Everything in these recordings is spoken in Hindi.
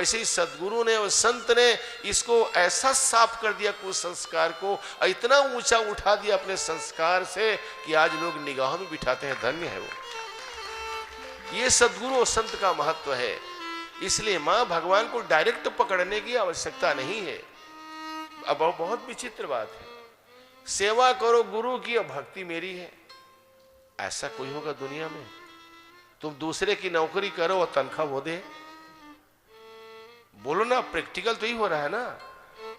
वैसे ही सदगुरु ने और संत ने इसको ऐसा साफ कर दिया कुसंस्कार को, इतना ऊंचा उठा दिया अपने संस्कार से कि आज लोग निगाहों में बिठाते हैं। धन्य है वो। ये सदगुरु और संत का महत्व है। इसलिए मां भगवान को डायरेक्ट पकड़ने की आवश्यकता नहीं है। अब बहुत विचित्र बात है, सेवा करो गुरु की और भक्ति मेरी है, ऐसा कोई होगा दुनिया में? तुम दूसरे की नौकरी करो और तनख्वाह वो दे? बोलो ना, प्रैक्टिकल तो ही हो रहा है ना।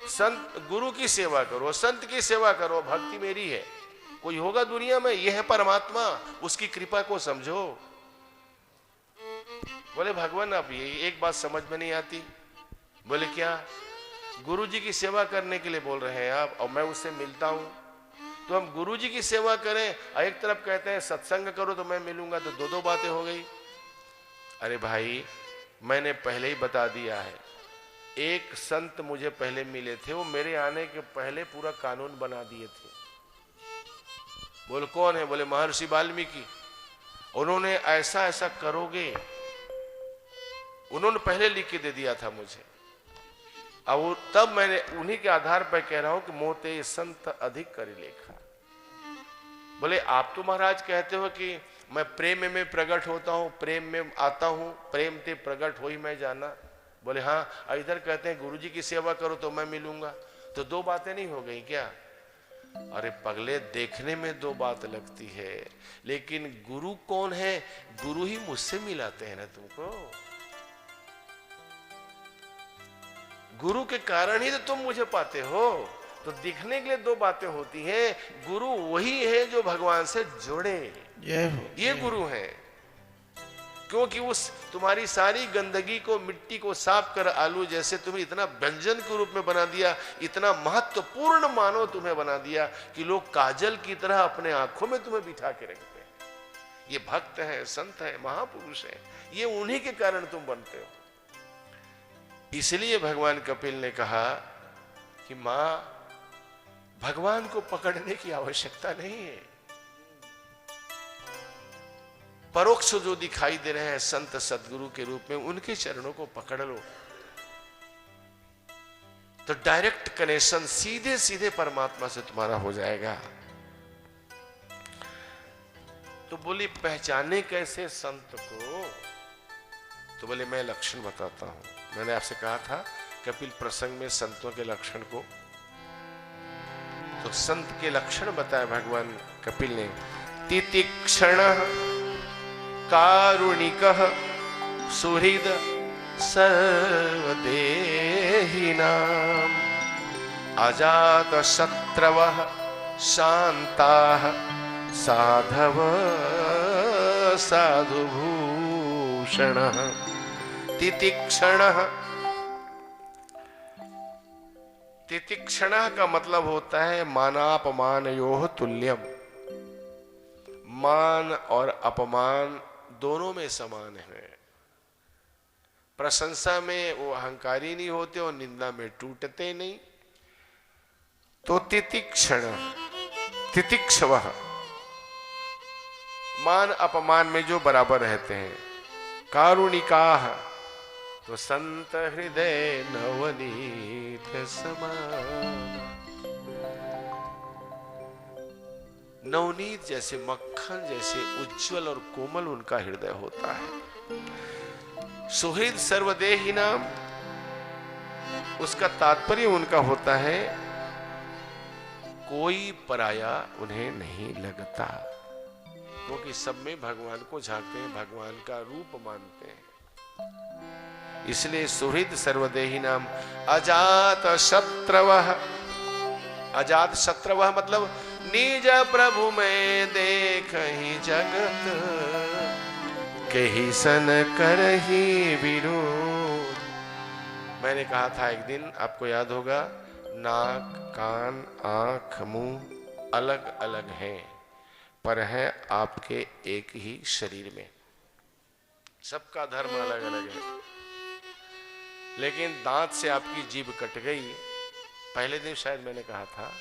संत गुरु की सेवा करो, संत की सेवा करो, भक्ति मेरी है, कोई होगा दुनिया में? यह है परमात्मा, उसकी कृपा को समझो। बोले भगवान आप ये एक बात समझ में नहीं आती। बोले क्या? गुरु जी की सेवा करने के लिए बोल रहे हैं आप, और मैं उससे मिलता हूं, तो हम गुरु जी की सेवा करें, एक तरफ कहते हैं सत्संग करो तो मैं मिलूंगा, तो दो दो बातें हो गई। अरे भाई, मैंने पहले ही बता दिया है, एक संत मुझे पहले मिले थे, वो मेरे आने के पहले पूरा कानून बना दिए थे। बोले कौन है? बोले महर्षि वाल्मीकि। उन्होंने ऐसा ऐसा करोगे, उन्होंने पहले लिख के दे दिया था मुझे। अब तब मैंने उन्हीं के आधार पर कह रहा हूं कि मोते संत अधिक कर लेखा। बोले आप तो महाराज कहते हो कि मैं प्रेम में प्रकट होता हूं, प्रेम में आता हूं, प्रेम ते प्रकट हो ही मैं जाना। बोले हाँ, इधर कहते हैं गुरु जी की सेवा करो तो मैं मिलूंगा, तो दो बातें नहीं हो गई क्या? अरे पगले, देखने में दो बात लगती है, लेकिन गुरु कौन है? गुरु ही मुझसे मिलाते हैं ना तुमको। गुरु के कारण ही तो तुम मुझे पाते हो। तो दिखने के लिए दो बातें होती हैं। गुरु वही है जो भगवान से जुड़े, ये गुरु है। क्योंकि उस तुम्हारी सारी गंदगी को, मिट्टी को साफ कर आलू जैसे तुम्हें इतना व्यंजन के रूप में बना दिया, इतना महत्वपूर्ण मानो तुम्हें बना दिया कि लोग काजल की तरह अपने आंखों में तुम्हें बिठा के रखते हैं। ये भक्त है, संत है, महापुरुष है, ये उन्हीं के कारण तुम बनते हो। इसलिए भगवान कपिल ने कहा कि मां, भगवान को पकड़ने की आवश्यकता नहीं है। परोक्ष जो दिखाई दे रहे हैं संत सदगुरु के रूप में, उनके चरणों को पकड़ लो, तो डायरेक्ट कनेक्शन सीधे सीधे परमात्मा से तुम्हारा हो जाएगा। तो बोली पहचाने कैसे संत को? तो बोले मैं लक्षण बताता हूं। मैंने आपसे कहा था कपिल प्रसंग में संतों के लक्षण को, तो संत के लक्षण बताए भगवान कपिल ने। तितिक्षणः कारुणिकः सुहृद सर्वदेहिनां अजातशत्रवः शान्ताः साधवः साधुभूषणः। तितिक्षणः, तितिक्षणः का मतलब होता है मानापमानयोः तुल्यम। मान और अपमान दोनों में समान है। प्रशंसा में वो अहंकारी नहीं होते और निंदा में टूटते नहीं। तो तितिक्षण, तितिक्षवः, मान अपमान में जो बराबर रहते हैं। कारुणिकाः, तो संत हृदय नवनीत समान। नवनीत जैसे, मक्खन जैसे उज्जवल और कोमल उनका हृदय होता है। सुहृद सर्वदेहिनाम, उसका तात्पर्य उनका होता है कोई पराया उन्हें नहीं लगता, क्योंकि सब में भगवान को झांकते हैं, भगवान का रूप मानते हैं। इसलिए सुहृद सर्वदेहिनाम अजात शत्रवः। अजात शत्रवः मतलब निज प्रभु में देखहि जगत, कहि सन करहि विरोध। मैंने कहा था एक दिन, आपको याद होगा, नाक, कान, आंख, मुंह अलग अलग हैं, पर है आपके एक ही शरीर में। सबका धर्म अलग अलग है, लेकिन दांत से आपकी जीभ कट गई, पहले दिन शायद मैंने कहा था,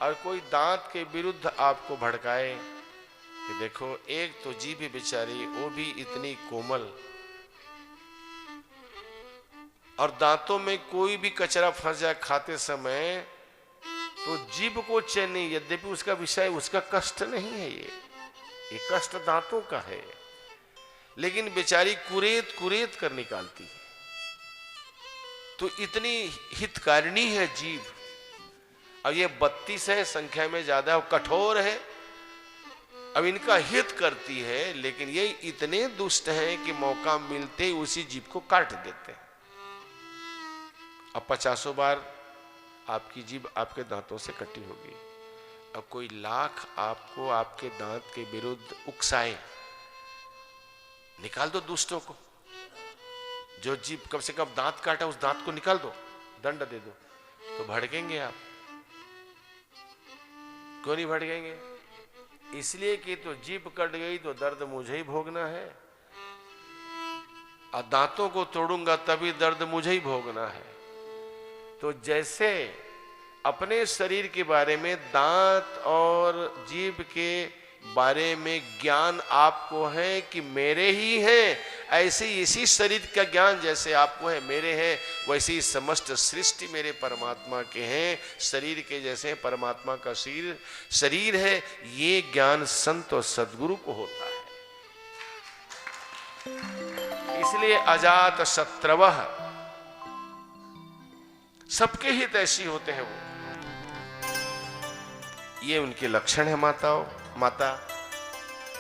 और कोई दांत के विरुद्ध आपको भड़काए कि देखो एक तो जीभ बेचारी, वो भी इतनी कोमल, और दांतों में कोई भी कचरा फंस जाए खाते समय तो जीभ को चैन नहीं, यद्यपि उसका विषय उसका कष्ट नहीं है, ये कष्ट दांतों का है, लेकिन बेचारी कुरेद कुरेद कर निकालती है। तो इतनी हितकारिणी है जीभ। अब ये 32 है संख्या में, ज्यादा है, कठोर है, अब इनका हित करती है, लेकिन ये इतने दुष्ट हैं कि मौका मिलते ही उसी जीभ को काट देते हैं। अब 50 बार आपकी जीभ आपके दांतों से कटी होगी। अब कोई लाख आपको आपके दांत के विरुद्ध उकसाए, निकाल दो दुष्टों को। जो जीभ कम से कम दांत काटा उस दांत को निकाल दो, दंड दे दो, तो भड़केंगे आप? क्यों नहीं भड़केंगे? इसलिए कि तो जीभ कट गई तो दर्द मुझे ही भोगना है, और दांतों को तोड़ूंगा तभी दर्द मुझे ही भोगना है। तो जैसे अपने शरीर के बारे में, दांत और जीभ के बारे में ज्ञान आपको है कि मेरे ही हैं, ऐसे इसी शरीर का ज्ञान जैसे आपको है मेरे हैं, वैसे ही समस्त सृष्टि मेरे परमात्मा के हैं, शरीर के जैसे परमात्मा का शरीर है। ये ज्ञान संत और सद्गुरु को होता है। इसलिए अजात शत्रवः, सबके हित ऐसी होते हैं वो, ये उनके लक्षण है। माता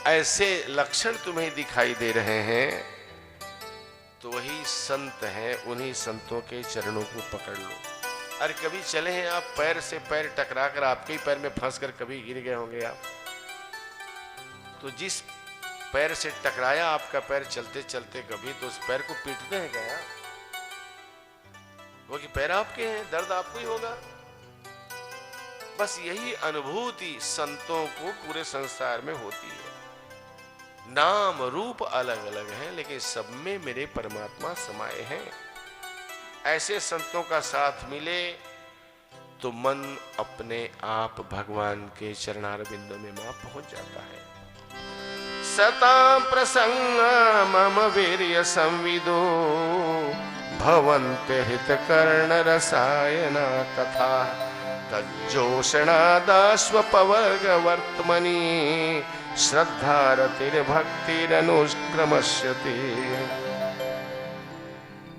ऐसे लक्षण तुम्हें दिखाई दे रहे हैं तो वही संत हैं, उन्हीं संतों के चरणों को पकड़ लो। अरे कभी चले हैं आप, पैर से पैर टकरा कर आपके ही पैर में फंस कर कभी गिर गए होंगे आप? तो जिस पैर से टकराया आपका पैर चलते चलते कभी, तो उस पैर को पीटते हैं क्या? वो कि पैर आपके हैं, दर्द आपको ही होगा। बस यही अनुभूति संतों को पूरे संसार में होती है। नाम रूप अलग अलग हैं, लेकिन सब में मेरे परमात्मा समाये हैं। ऐसे संतों का साथ मिले तो मन अपने आप भगवान के चरणार बिंदु में मां पहुंच जाता है। सता प्रसंग मम वीर्य संविदो भवन्ते हितकर्ण रसायना कथा तज्जोषणादाश्वपवर्ग वर्तमनि श्रद्धारतिर्भक्तिरनुक्रमश्यते।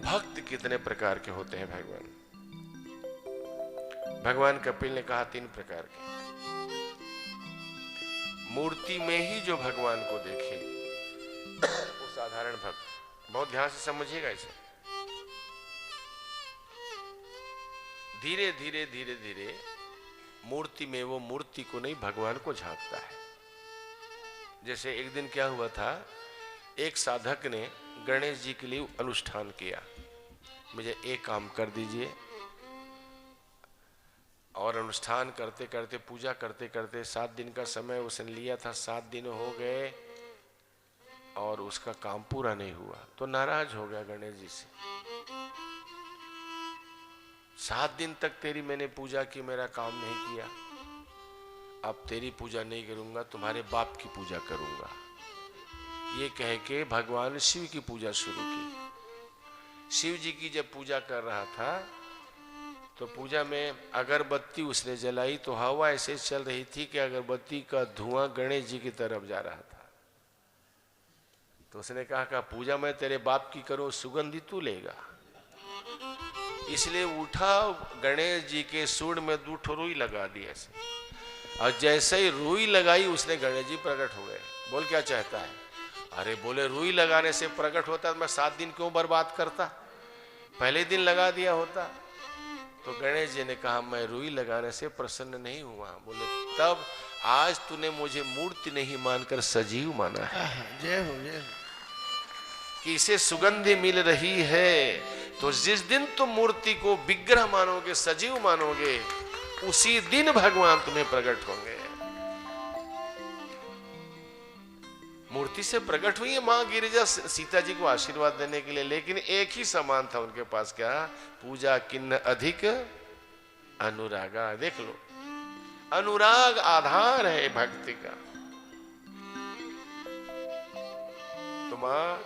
भक्त कितने प्रकार के होते हैं भगवान कपिल ने कहा 3 प्रकार के। मूर्ति में ही जो भगवान को देखे वो साधारण भक्त, बहुत ध्यान से समझिएगा इसे। धीरे धीरे धीरे धीरे मूर्ति में वो मूर्ति को नहीं भगवान को झांकता है। जैसे एक दिन क्या हुआ था, एक साधक ने गणेश जी के लिए अनुष्ठान किया, मुझे एक काम कर दीजिए। और अनुष्ठान करते करते, पूजा करते करते 7 दिन का समय उसने लिया था, 7 दिन हो गए और उसका काम पूरा नहीं हुआ, तो नाराज हो गया गणेश जी से। 7 दिन तक तेरी मैंने पूजा की, मेरा काम नहीं किया, अब तेरी पूजा नहीं करूंगा, तुम्हारे बाप की पूजा करूंगा। ये कह के भगवान शिव की पूजा शुरू की। शिव जी की जब पूजा कर रहा था तो पूजा में अगरबत्ती उसने जलाई, तो हवा ऐसे चल रही थी कि अगरबत्ती का धुआं गणेश जी की तरफ जा रहा था। तो उसने कहा पूजा मैं तेरे बाप की करूं, सुगंधी तू लेगा। इसलिए उठा, गणेश जी के सूंड में 2 ठो रुई लगा दी ऐसे, और जैसे ही रुई लगाई उसने गणेश जी प्रकट हो गए। बोल क्या चाहता है? अरे बोले रुई लगाने से प्रकट होता तो मैं 7 दिन क्यों बर्बाद करता, पहले दिन लगा दिया होता। तो गणेश जी ने कहा मैं रुई लगाने से प्रसन्न नहीं हुआ। बोले तब आज तूने मुझे मूर्ति नहीं मानकर सजीव माना है। जय हो जय हो। कि इसे सुगंधि मिल रही है, तो जिस दिन तुम मूर्ति को विग्रह मानोगे, सजीव मानोगे, उसी दिन भगवान तुम्हें प्रकट होंगे। मूर्ति से प्रकट हुई है मां गिरिजा सीता जी को आशीर्वाद देने के लिए, लेकिन एक ही समान था उनके पास, क्या? पूजा किन्न अधिक अनुरागा। देख लो, अनुराग आधार है भक्ति का। तो मां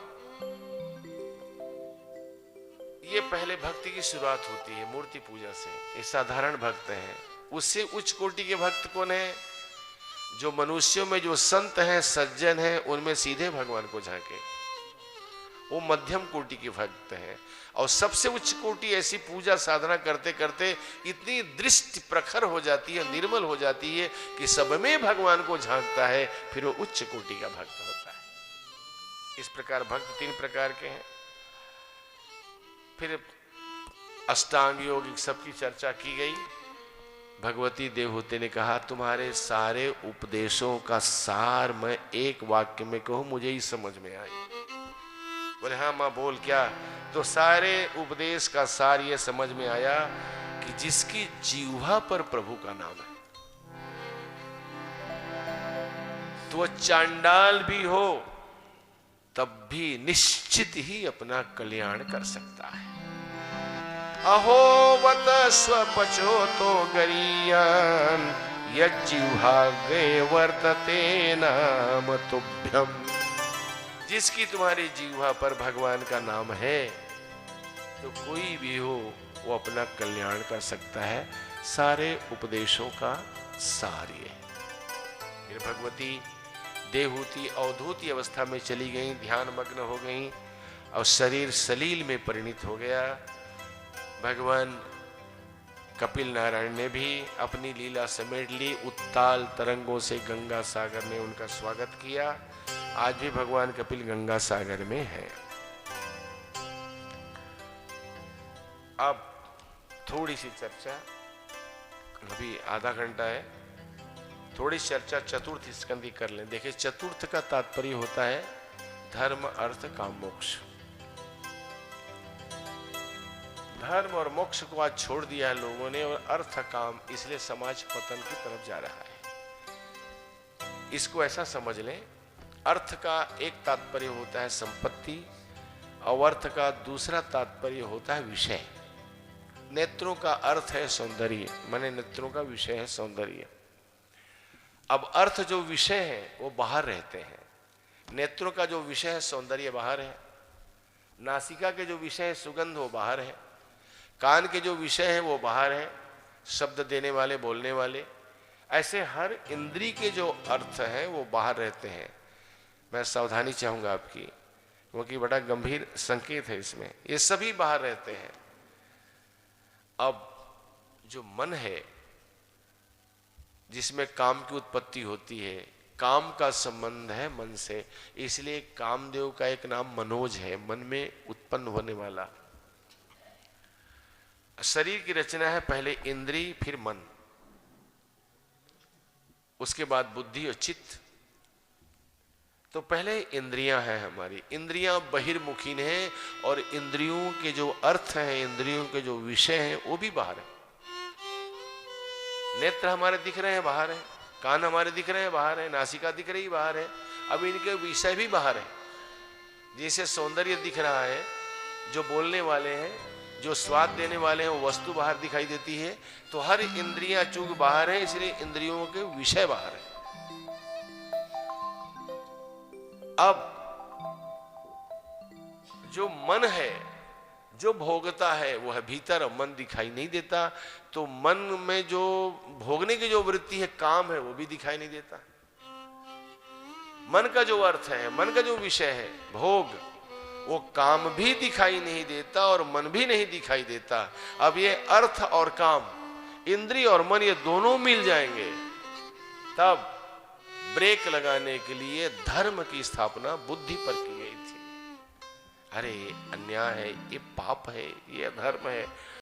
ये पहले भक्ति की शुरुआत होती है मूर्ति पूजा से। ये साधारण भक्त हैं। उससे उच्च कोटि के भक्त कौन है? जो मनुष्यों में जो संत हैं, सज्जन हैं, उनमें सीधे भगवान को झांके, वो मध्यम कोटि के भक्त हैं। और सबसे उच्च कोटि ऐसी पूजा साधना करते करते इतनी दृष्टि प्रखर हो जाती है, निर्मल हो जाती है कि सब में भगवान को झांकता है, फिर वो उच्च कोटि का भक्त होता है। इस प्रकार भक्त 3 प्रकार के हैं। फिर अष्टांग योग सबकी चर्चा की गई। भगवती देवहूति ने कहा, तुम्हारे सारे उपदेशों का सार मैं एक वाक्य में कहूं, मुझे ही समझ में आई। बोले हाँ माँ बोल क्या? तो सारे उपदेश का सार ये समझ में आया कि जिसकी जीवा पर प्रभु का नाम है, तो वह चांडाल भी हो तब भी निश्चित ही अपना कल्याण कर सकता है। अहो वत स्वपचो तो गरीयन यज्जिह्वाग्रे वर्तते नाम तुभ्यम। जिसकी तुम्हारी जीवा पर भगवान का नाम है, तो कोई भी हो वो अपना कल्याण कर सकता है। सारे उपदेशों का सार ये है। फिर भगवती देवहूति अवधूति अवस्था में चली गई, ध्यान मग्न हो गई और शरीर सलील में परिणित हो गया। भगवान कपिल नारायण ने भी अपनी लीला समेट ली। उत्ताल तरंगों से गंगा सागर ने उनका स्वागत किया। आज भी भगवान कपिल गंगा सागर में है। अब थोड़ी सी चर्चा, अभी आधा घंटा है, थोड़ी चर्चा चतुर्थ स्कंद की कर लें। देखिए, चतुर्थ का तात्पर्य होता है धर्म अर्थ काम मोक्ष। धर्म और मोक्ष को आज छोड़ दिया है लोगों ने, और अर्थ काम, इसलिए समाज पतन की तरफ जा रहा है। इसको ऐसा समझ लें, अर्थ का एक तात्पर्य होता है संपत्ति, और अर्थ का दूसरा तात्पर्य होता है विषय। नेत्रों का अर्थ है सौंदर्य, माने नेत्रों का विषय है सौंदर्य। अब अर्थ जो विषय है वो बाहर रहते हैं। नेत्रों का जो विषय है सौंदर्य बाहर है। नासिका के जो विषय है सुगंध वो बाहर है। कान के जो विषय है वो बाहर है, शब्द देने वाले, बोलने वाले। ऐसे हर इंद्री के जो अर्थ हैं वो बाहर रहते हैं। मैं सावधानी चाहूंगा आपकी, क्योंकि बड़ा गंभीर संकेत है इसमें। ये सभी बाहर रहते हैं। अब जो मन है, जिसमें काम की उत्पत्ति होती है, काम का संबंध है मन से, इसलिए कामदेव का एक नाम मनोज है, मन में उत्पन्न होने वाला। शरीर की रचना है पहले इंद्री, फिर मन, उसके बाद बुद्धि और चित्त। तो पहले इंद्रियां हैं हमारी। इंद्रियां बहिर्मुखी हैं, और इंद्रियों के जो अर्थ हैं, इंद्रियों के जो विषय हैं वो भी बाहर है। नेत्र हमारे दिख रहे हैं, बाहर है। कान हमारे दिख रहे हैं, बाहर है। नासिका दिख रही, बाहर है। अब इनके विषय भी बाहर है। जैसे सौंदर्य दिख रहा है, जो बोलने वाले हैं, जो स्वाद देने वाले हैं, वो वस्तु बाहर दिखाई देती है। तो हर इंद्रियां चूंकि बाहर है, इसलिए इंद्रियों के विषय बाहर है। अब जो मन है, जो भोगता है, वो है भीतर, और मन दिखाई नहीं देता। तो मन में जो भोगने की जो वृत्ति है, काम है, वो भी दिखाई नहीं देता। मन का जो अर्थ है, मन का जो विषय है, भोग, वो काम भी दिखाई नहीं देता और मन भी नहीं दिखाई देता। अब ये अर्थ और काम, इंद्रिय और मन, ये दोनों मिल जाएंगे, तब ब्रेक लगाने के लिए धर्म की स्थापना बुद्धि पर की गई थी। अरे अन्याय है, ये पाप है, ये अधर्म है,